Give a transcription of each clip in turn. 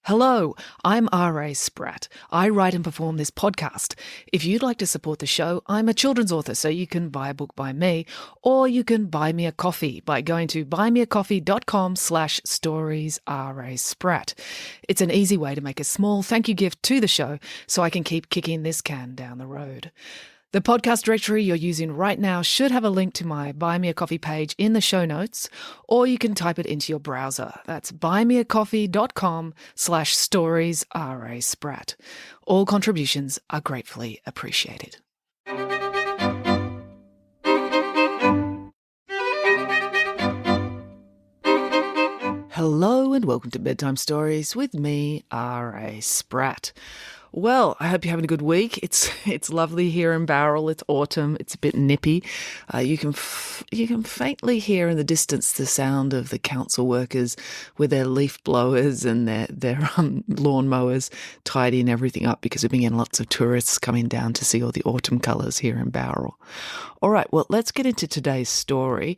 Hello, I'm R.A. Spratt. I write and perform this podcast. If you'd like to support the show, I'm a children's author, so you can buy a book by me, or you can buy me a coffee by going to buymeacoffee.com/storiesrasprat. It's an easy way to make a small thank you gift to the show so I can keep kicking this can down the road. The podcast directory you're using right now should have a link to my Buy Me a Coffee page in the show notes, or you can type it into your browser. That's buymeacoffee.com/storiesrasprat. All contributions are gratefully appreciated. Hello and welcome to Bedtime Stories with me, R.A. Spratt. Well, I hope you're having a good week. It's lovely here in Bowral. It's autumn. It's a bit nippy. You can faintly hear in the distance the sound of the council workers with their leaf blowers and their lawn mowers tidying everything up because we've been getting lots of tourists coming down to see all the autumn colours here in Bowral. All right, well, let's get into today's story.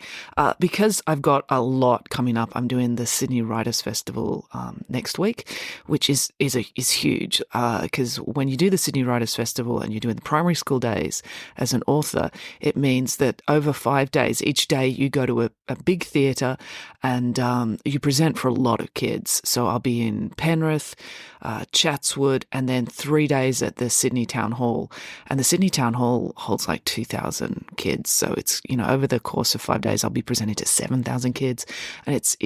Because I've got a lot coming up, I'm doing the Sydney Writers' Festival next week, which is huge because when you do the Sydney Writers' Festival and you're doing the primary school days as an author, it means that over 5 days, each day you go to a big theatre and you present for a lot of kids. So I'll be in Penrith, Chatswood, and then 3 days at the Sydney Town Hall. And the Sydney Town Hall holds like 2,000 kids. So it's, over the course of 5 days, I'll be presenting to 7,000 kids. And it's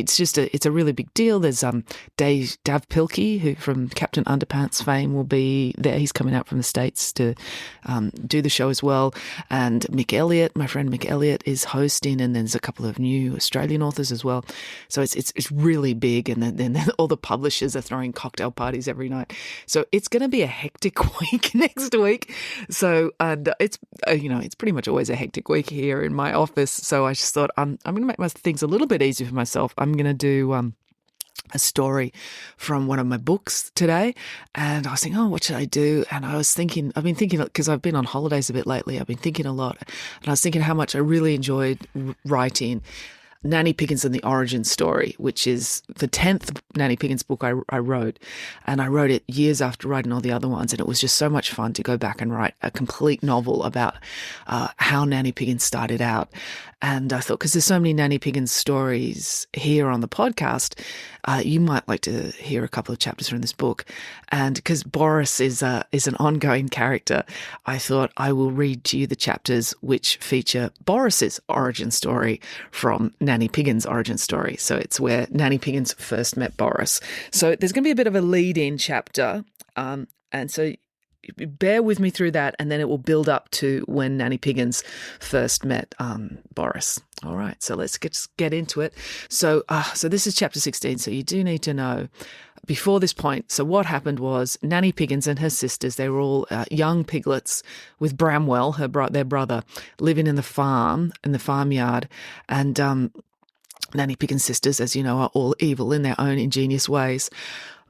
a really big deal. There's Dav Pilkey, who from Captain Underpants fame will be there. He's coming out from the States to do the show as well. And Mick Elliott, my friend Mick Elliott, is hosting, and then there's a couple of new Australian authors as well. So it's really big. And then all the publishers are throwing cocktail parties every night. So it's going to be a hectic week next week. So, and it's pretty much always a hectic week here in my office. So I just thought I'm going to make things a little bit easier for myself. I'm going to do a story from one of my books today, and I was thinking, what should I do? And I've been thinking, because I've been on holidays a bit lately, I've been thinking a lot, and I was thinking how much I really enjoyed writing Nanny Piggins and the Origin Story, which is the 10th Nanny Piggins book I wrote. And I wrote it years after writing all the other ones. And it was just so much fun to go back and write a complete novel about how Nanny Piggins started out. And I thought, because there's so many Nanny Piggins stories here on the podcast, you might like to hear a couple of chapters from this book. And because Boris is an ongoing character, I thought I will read to you the chapters which feature Boris's origin story from Nanny Piggins' origin story. So it's where Nanny Piggins first met Boris. So there's going to be a bit of a lead-in chapter. And so bear with me through that, and then it will build up to when Nanny Piggins first met Boris. All right, so let's get into it. So this is chapter 16, so you do need to know before this point. So what happened was Nanny Piggins and her sisters, they were all young piglets with Bramwell, their brother, living in the farmyard. And Nanny Piggins' sisters, as you know, are all evil in their own ingenious ways.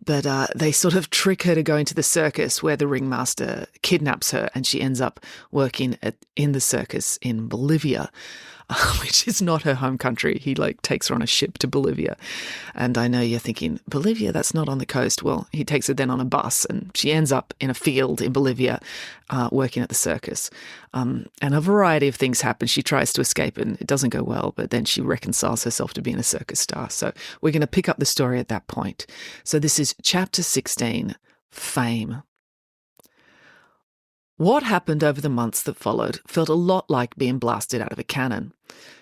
But they sort of trick her to go into the circus, where the ringmaster kidnaps her, and she ends up working in the circus in Bolivia, which is not her home country. He takes her on a ship to Bolivia. And I know you're thinking, Bolivia, that's not on the coast. Well, he takes her then on a bus, and she ends up in a field in Bolivia working at the circus. And a variety of things happen. She tries to escape and it doesn't go well, but then she reconciles herself to being a circus star. So we're going to pick up the story at that point. So this is chapter 16, Fame. What happened over the months that followed felt a lot like being blasted out of a cannon.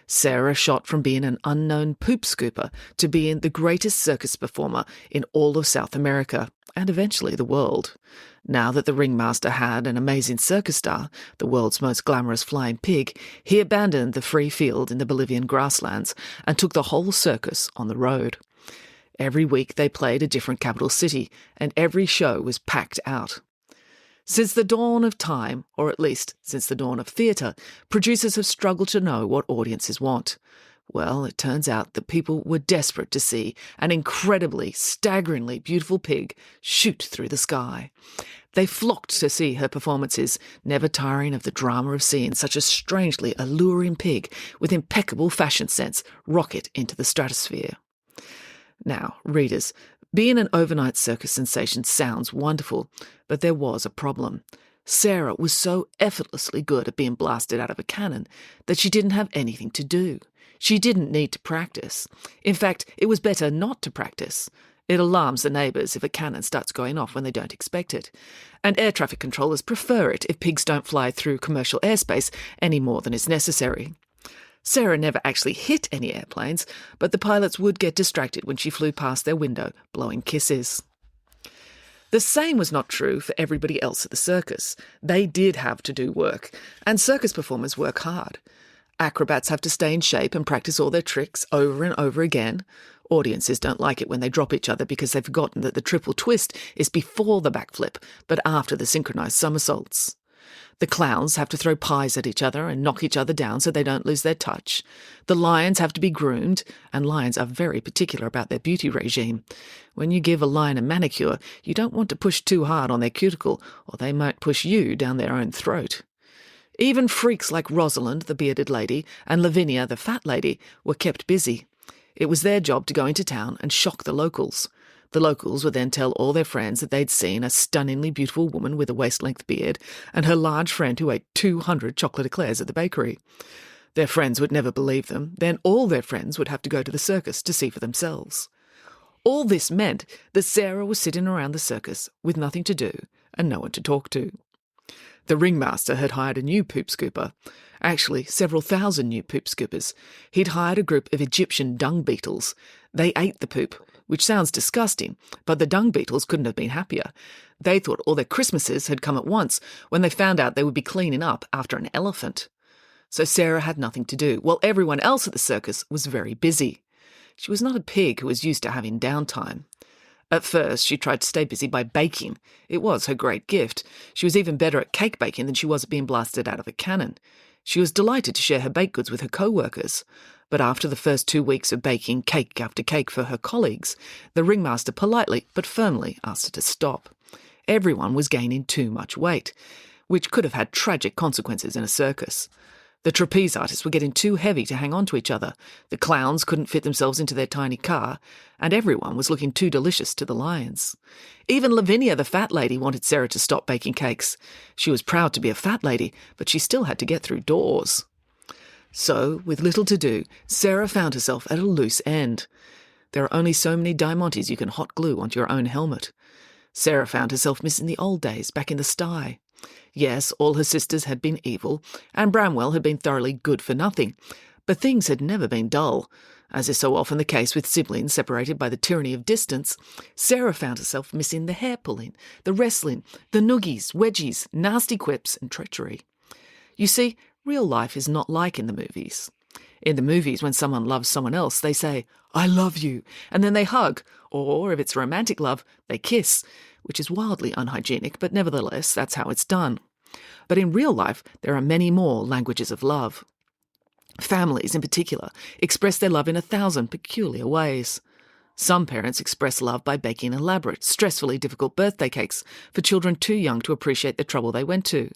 Sarah shot from being an unknown poop scooper to being the greatest circus performer in all of South America, and eventually the world. Now that the ringmaster had an amazing circus star, the world's most glamorous flying pig, he abandoned the free field in the Bolivian grasslands and took the whole circus on the road. Every week they played a different capital city, and every show was packed out. Since the dawn of time, or at least since the dawn of theatre, producers have struggled to know what audiences want. Well, it turns out that people were desperate to see an incredibly, staggeringly beautiful pig shoot through the sky. They flocked to see her performances, never tiring of the drama of seeing such a strangely alluring pig with impeccable fashion sense rocket into the stratosphere. Now, readers, Being an overnight circus sensation sounds wonderful, but there was a problem. Sarah was so effortlessly good at being blasted out of a cannon that she didn't have anything to do. She didn't need to practice. In fact, it was better not to practice. It alarms the neighbours if a cannon starts going off when they don't expect it. And air traffic controllers prefer it if pigs don't fly through commercial airspace any more than is necessary. Sarah never actually hit any airplanes, but the pilots would get distracted when she flew past their window, blowing kisses. The same was not true for everybody else at the circus. They did have to do work, and circus performers work hard. Acrobats have to stay in shape and practice all their tricks over and over again. Audiences don't like it when they drop each other because they've forgotten that the triple twist is before the backflip, but after the synchronised somersaults. The clowns have to throw pies at each other and knock each other down so they don't lose their touch. The lions have to be groomed, and lions are very particular about their beauty regime. When you give a lion a manicure, you don't want to push too hard on their cuticle, or they might push you down their own throat. Even freaks like Rosalind, the bearded lady, and Lavinia, the fat lady, were kept busy. It was their job to go into town and shock the locals. The locals would then tell all their friends that they'd seen a stunningly beautiful woman with a waist-length beard and her large friend who ate 200 chocolate eclairs at the bakery. Their friends would never believe them. Then all their friends would have to go to the circus to see for themselves. All this meant that Sarah was sitting around the circus with nothing to do and no one to talk to. The ringmaster had hired a new poop scooper. Actually, several thousand new poop scoopers. He'd hired a group of Egyptian dung beetles. They ate the poop, which sounds disgusting, but the dung beetles couldn't have been happier. They thought all their Christmases had come at once when they found out they would be cleaning up after an elephant. So Sarah had nothing to do, while everyone else at the circus was very busy. She was not a pig who was used to having downtime. At first, she tried to stay busy by baking. It was her great gift. She was even better at cake baking than she was at being blasted out of a cannon. She was delighted to share her baked goods with her co-workers. But after the first 2 weeks of baking cake after cake for her colleagues, the ringmaster politely but firmly asked her to stop. Everyone was gaining too much weight, which could have had tragic consequences in a circus. The trapeze artists were getting too heavy to hang on to each other, the clowns couldn't fit themselves into their tiny car, and everyone was looking too delicious to the lions. Even Lavinia, the fat lady, wanted Sarah to stop baking cakes. She was proud to be a fat lady, but she still had to get through doors. So, with little to do, Sarah found herself at a loose end. There are only so many diamantes you can hot glue onto your own helmet. Sarah found herself missing the old days back in the sty. Yes, all her sisters had been evil, and Bramwell had been thoroughly good for nothing, but things had never been dull. As is so often the case with siblings separated by the tyranny of distance, Sarah found herself missing the hair-pulling, the wrestling, the noogies, wedgies, nasty quips, and treachery. You see, real life is not like in the movies. In the movies, when someone loves someone else, they say, "I love you," and then they hug, or, if it's romantic love, they kiss, which is wildly unhygienic, but nevertheless, that's how it's done. But in real life, there are many more languages of love. Families, in particular, express their love in 1,000 peculiar ways. Some parents express love by baking elaborate, stressfully difficult birthday cakes for children too young to appreciate the trouble they went to.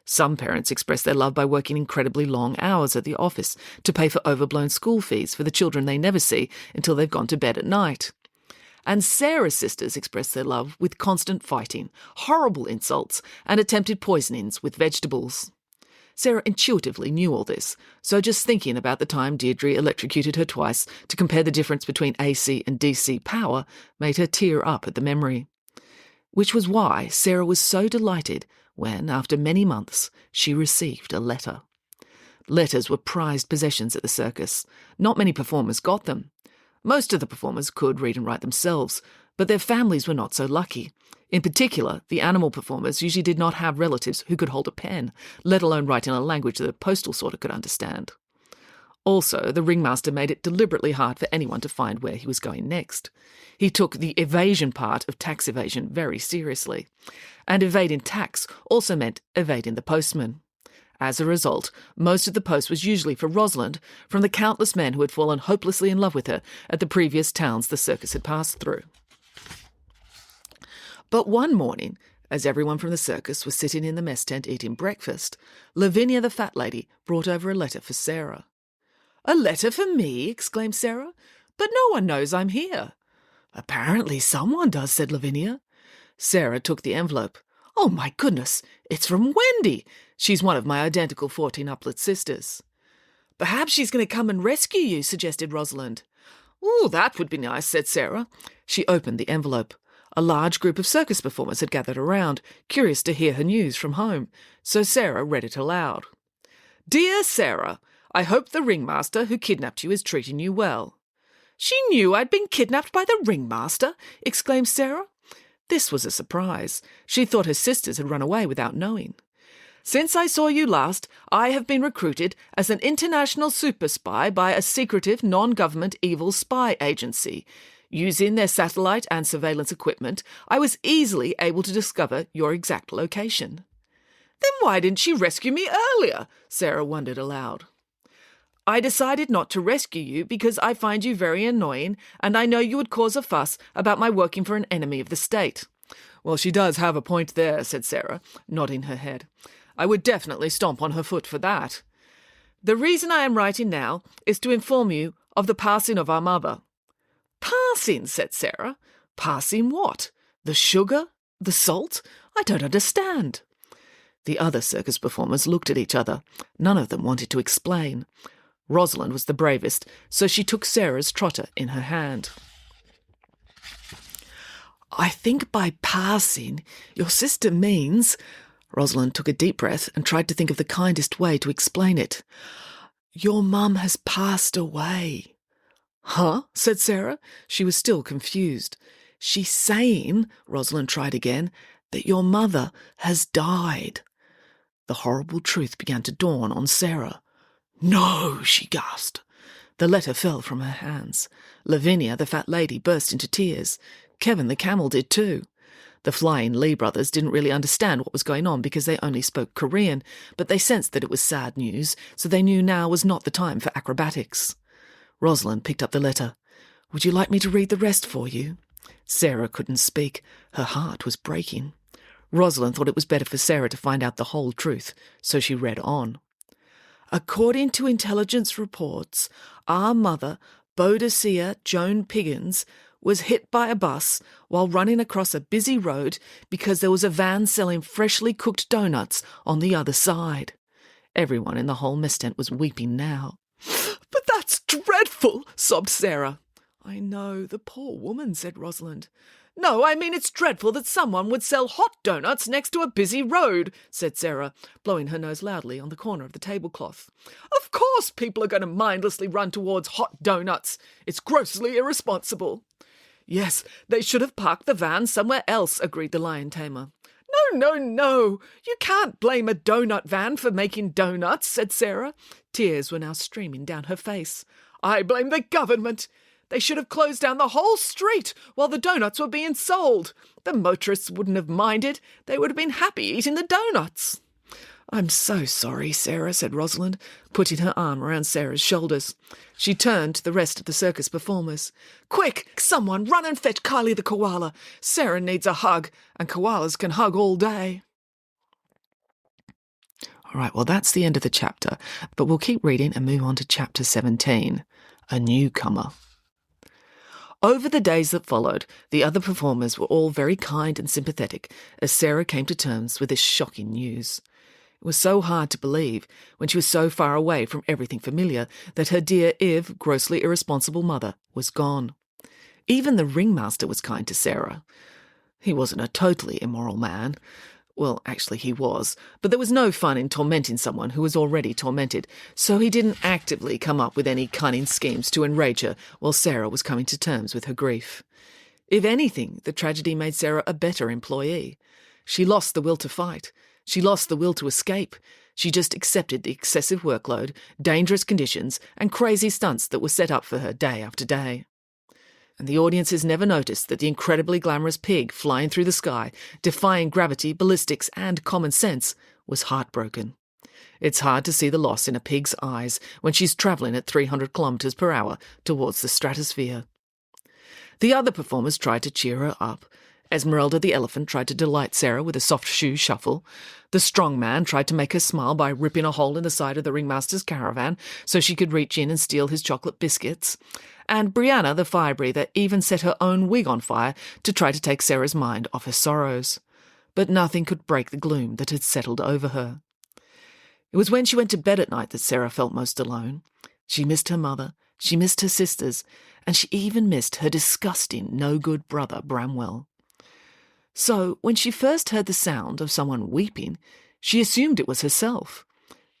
Some parents express their love by working incredibly long hours at the office to pay for overblown school fees for the children they never see until they've gone to bed at night. And Sarah's sisters express their love with constant fighting, horrible insults, and attempted poisonings with vegetables. Sarah intuitively knew all this, so just thinking about the time Deirdre electrocuted her twice to compare the difference between AC and DC power made her tear up at the memory. Which was why Sarah was so delighted when, after many months, she received a letter. Letters were prized possessions at the circus. Not many performers got them. Most of the performers could read and write themselves, but their families were not so lucky. In particular, the animal performers usually did not have relatives who could hold a pen, let alone write in a language that a postal sorter could understand. Also, the ringmaster made it deliberately hard for anyone to find where he was going next. He took the evasion part of tax evasion very seriously. And evading tax also meant evading the postman. As a result, most of the post was usually for Rosalind, from the countless men who had fallen hopelessly in love with her at the previous towns the circus had passed through. But one morning, as everyone from the circus was sitting in the mess tent eating breakfast, Lavinia the fat lady brought over a letter for Sarah. "A letter for me?" exclaimed Sarah. "But no one knows I'm here." Apparently someone does, said Lavinia. Sarah took the envelope. Oh, my goodness, it's from Wendy. She's one of my identical 14-uplet sisters. Perhaps she's going to come and rescue you, suggested Rosalind. Oh, that would be nice, said Sarah. She opened the envelope. A large group of circus performers had gathered around, curious to hear her news from home, so Sarah read it aloud. Dear Sarah, I hope the ringmaster who kidnapped you is treating you well. She knew I'd been kidnapped by the ringmaster, exclaimed Sarah. This was a surprise. She thought her sisters had run away without knowing. Since I saw you last, I have been recruited as an international super spy by a secretive, non-government evil spy agency. Using their satellite and surveillance equipment, I was easily able to discover your exact location. Then why didn't she rescue me earlier? Sarah wondered aloud. I decided not to rescue you because I find you very annoying, and I know you would cause a fuss about my working for an enemy of the state. Well, she does have a point there, said Sarah, nodding her head. I would definitely stomp on her foot for that. The reason I am writing now is to inform you of the passing of our mother. Passing, said Sarah. Passing what? The sugar? The salt? I don't understand. The other circus performers looked at each other. None of them wanted to explain. Rosalind was the bravest, so she took Sarah's trotter in her hand. I think by passing, your sister means... Rosalind took a deep breath and tried to think of the kindest way to explain it. Your mum has passed away. Huh? Said Sarah. She was still confused. She's saying, Rosalind tried again, that your mother has died. The horrible truth began to dawn on Sarah. No, she gasped. The letter fell from her hands. Lavinia, the fat lady, burst into tears. Kevin the camel did too. The Flying Lee brothers didn't really understand what was going on because they only spoke Korean, but they sensed that it was sad news, so they knew now was not the time for acrobatics. Rosalind picked up the letter. Would you like me to read the rest for you? Sarah couldn't speak. Her heart was breaking. Rosalind thought it was better for Sarah to find out the whole truth, so she read on. According to intelligence reports, our mother, Boadicea Joan Piggins, was hit by a bus while running across a busy road because there was a van selling freshly cooked doughnuts on the other side. Everyone in the whole mess tent was weeping now. But that's dreadful, sobbed Sarah. I know, the poor woman, said Rosalind. No, I mean it's dreadful that someone would sell hot doughnuts next to a busy road, said Sarah, blowing her nose loudly on the corner of the tablecloth. Of course people are going to mindlessly run towards hot doughnuts. It's grossly irresponsible. Yes, they should have parked the van somewhere else, agreed the lion tamer. No. You can't blame a donut van for making donuts, said Sarah. Tears were now streaming down her face. I blame the government. They should have closed down the whole street while the donuts were being sold. The motorists wouldn't have minded. They would have been happy eating the donuts. I'm so sorry, Sarah, said Rosalind, putting her arm around Sarah's shoulders. She turned to the rest of the circus performers. Quick, someone run and fetch Kylie the koala. Sarah needs a hug, and koalas can hug all day. All right, well, that's the end of the chapter, but we'll keep reading and move on to chapter 17, A Newcomer. Over the days that followed, the other performers were all very kind and sympathetic as Sarah came to terms with this shocking news. It was so hard to believe, when she was so far away from everything familiar, that her dear, if grossly irresponsible mother was gone. Even the ringmaster was kind to Sarah. He wasn't a totally immoral man. Well, actually he was, but there was no fun in tormenting someone who was already tormented, so he didn't actively come up with any cunning schemes to enrage her while Sarah was coming to terms with her grief. If anything, the tragedy made Sarah a better employee. She lost the will to fight. She lost the will to escape. She just accepted the excessive workload, dangerous conditions, and crazy stunts that were set up for her day after day. And the audiences never noticed that the incredibly glamorous pig flying through the sky, defying gravity, ballistics, and common sense, was heartbroken. It's hard to see the loss in a pig's eyes when she's travelling at 300 kilometres per hour towards the stratosphere. The other performers tried to cheer her up. Esmeralda the elephant tried to delight Sarah with a soft shoe shuffle. The strong man tried to make her smile by ripping a hole in the side of the ringmaster's caravan so she could reach in and steal his chocolate biscuits. And Brianna the fire breather even set her own wig on fire to try to take Sarah's mind off her sorrows. But nothing could break the gloom that had settled over her. It was when she went to bed at night that Sarah felt most alone. She missed her mother, she missed her sisters, and she even missed her disgusting, no-good brother, Bramwell. So, when she first heard the sound of someone weeping, she assumed it was herself.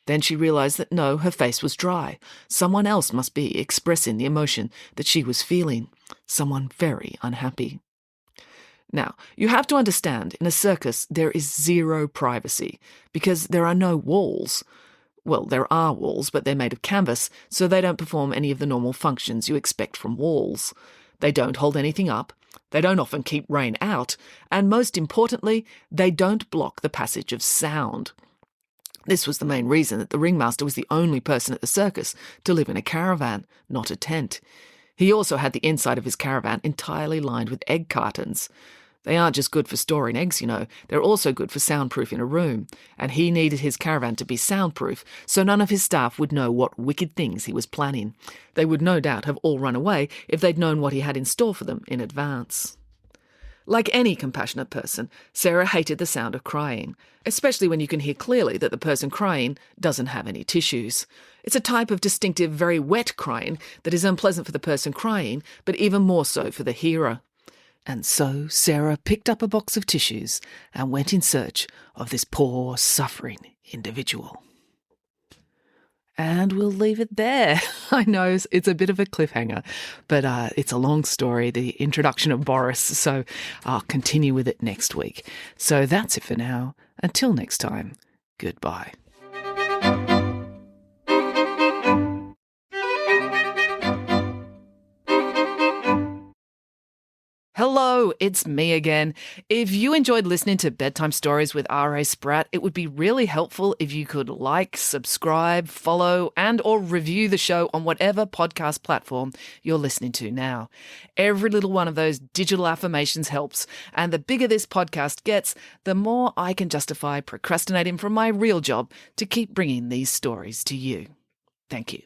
Then she realised that no, her face was dry. Someone else must be expressing the emotion that she was feeling. Someone very unhappy. Now, you have to understand, in a circus there is zero privacy, because there are no walls. Well, there are walls, but they're made of canvas, so they don't perform any of the normal functions you expect from walls. They don't hold anything up, they don't often keep rain out, and most importantly, they don't block the passage of sound. This was the main reason that the ringmaster was the only person at the circus to live in a caravan, not a tent. He also had the inside of his caravan entirely lined with egg cartons. They aren't just good for storing eggs, you know, they're also good for soundproofing a room, and he needed his caravan to be soundproof so none of his staff would know what wicked things he was planning. They would no doubt have all run away if they'd known what he had in store for them in advance. Like any compassionate person, Sarah hated the sound of crying, especially when you can hear clearly that the person crying doesn't have any tissues. It's a type of distinctive, very wet crying that is unpleasant for the person crying, but even more so for the hearer. And so Sarah picked up a box of tissues and went in search of this poor, suffering individual. And we'll leave it there. I know it's a bit of a cliffhanger, but it's a long story, the introduction of Boris, so I'll continue with it next week. So that's it for now. Until next time, goodbye. Hello, it's me again. If you enjoyed listening to Bedtime Stories with R.A. Spratt, it would be really helpful if you could like, subscribe, follow, and or review the show on whatever podcast platform you're listening to now. Every little one of those digital affirmations helps, and the bigger this podcast gets, the more I can justify procrastinating from my real job to keep bringing these stories to you. Thank you.